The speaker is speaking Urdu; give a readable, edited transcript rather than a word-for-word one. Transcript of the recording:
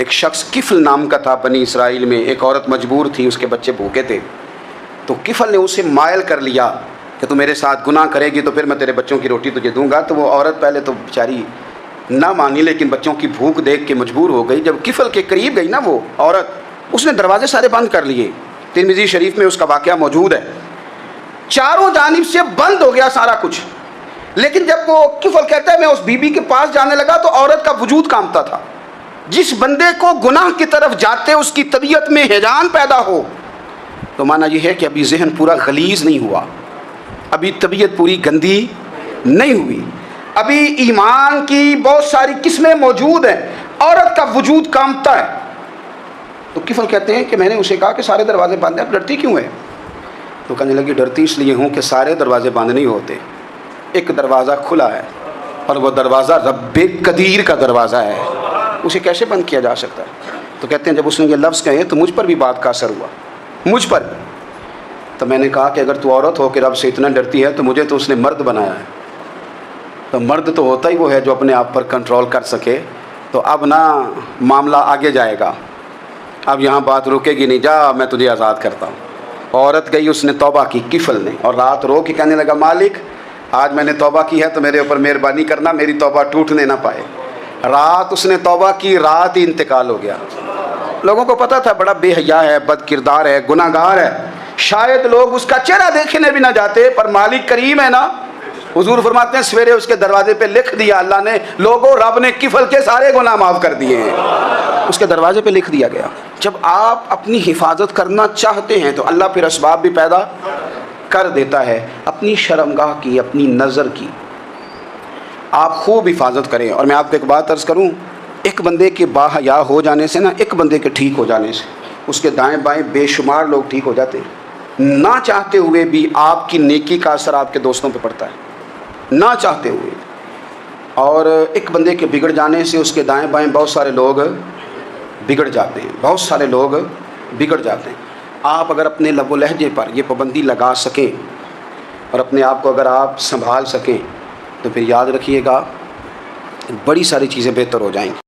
ایک شخص کفل نام کا تھا بنی اسرائیل میں، ایک عورت مجبور تھی، اس کے بچے بھوکے تھے، تو کفل نے اسے مائل کر لیا کہ تو میرے ساتھ گناہ کرے گی تو پھر میں تیرے بچوں کی روٹی تجھے دوں گا۔ تو وہ عورت پہلے تو بیچاری نہ مانی، لیکن بچوں کی بھوک دیکھ کے مجبور ہو گئی۔ جب کفل کے قریب گئی نا وہ عورت، اس نے دروازے سارے بند کر لیے، ترمذی شریف میں اس کا واقعہ موجود ہے، چاروں جانب سے بند ہو گیا سارا کچھ۔ لیکن جب وہ کفل کہتا ہے میں اس بی بی کے پاس جانے لگا تو عورت کا وجود کانپتا تھا۔ جس بندے کو گناہ کی طرف جاتے اس کی طبیعت میں ہیجان پیدا ہو، تو مانا یہ ہے کہ ابھی ذہن پورا غلیظ نہیں ہوا، ابھی طبیعت پوری گندی نہیں ہوئی، ابھی ایمان کی بہت ساری قسمیں موجود ہیں، عورت کا وجود کانپتا ہے۔ تو کفل کہتے ہیں کہ میں نے اسے کہا کہ سارے دروازے بند ہیں، اب ڈرتی کیوں ہے؟ تو کہنے لگی ڈرتی اس لیے ہوں کہ سارے دروازے بند نہیں ہوتے، ایک دروازہ کھلا ہے اور وہ دروازہ رب قدیر کا دروازہ ہے، اسے کیسے بند کیا جا سکتا ہے؟ تو کہتے ہیں جب اس نے یہ لفظ کہے تو مجھ پر بھی بات کا اثر ہوا، مجھ پر بھی۔ تو میں نے کہا کہ اگر تو عورت ہو کے رب سے اتنا ڈرتی ہے تو مجھے تو اس نے مرد بنایا ہے، تو مرد تو ہوتا ہی وہ ہے جو اپنے آپ پر کنٹرول کر سکے۔ تو اب نہ معاملہ آگے جائے گا، اب یہاں بات رکے گی نہیں، جا میں تجھے آزاد کرتا ہوں۔ عورت گئی، اس نے توبہ کی کفل نے، اور رات رو کے کہنے لگا مالک آج میں نے توبہ کی ہے تو میرے اوپر مہربانی کرنا، میری توبہ ٹوٹنے نہ پائے۔ رات اس نے توبہ کی، رات ہی انتقال ہو گیا۔ لوگوں کو پتہ تھا بڑا بے حیا ہے، بد کردار ہے، گناہ گار ہے، شاید لوگ اس کا چہرہ دیکھنے بھی نہ جاتے، پر مالک کریم ہے نا۔ حضور فرماتے ہیں سویرے اس کے دروازے پہ لکھ دیا اللہ نے، لوگوں رب نے کفل کے سارے گناہ معاف کر دیے ہیں، اس کے دروازے پہ لکھ دیا گیا۔ جب آپ اپنی حفاظت کرنا چاہتے ہیں تو اللہ پھر اسباب بھی پیدا کر دیتا ہے۔ اپنی شرمگاہ کی، اپنی نظر کی آپ خوب حفاظت کریں۔ اور میں آپ کو ایک بات عرض کروں، ایک بندے کے باحیا ہو جانے سے نا، ایک بندے کے ٹھیک ہو جانے سے اس کے دائیں بائیں بے شمار لوگ ٹھیک ہو جاتے ہیں۔ نہ چاہتے ہوئے بھی آپ کی نیکی کا اثر آپ کے دوستوں پہ پڑتا ہے، نہ چاہتے ہوئے۔ اور ایک بندے کے بگڑ جانے سے اس کے دائیں بائیں بہت سارے لوگ بگڑ جاتے ہیں، بہت سارے لوگ بگڑ جاتے ہیں۔ آپ اگر اپنے لب و لہجے پر یہ پابندی لگا سکیں اور اپنے آپ کو اگر آپ سنبھال سکیں تو پھر یاد رکھیے گا بڑی ساری چیزیں بہتر ہو جائیں گی۔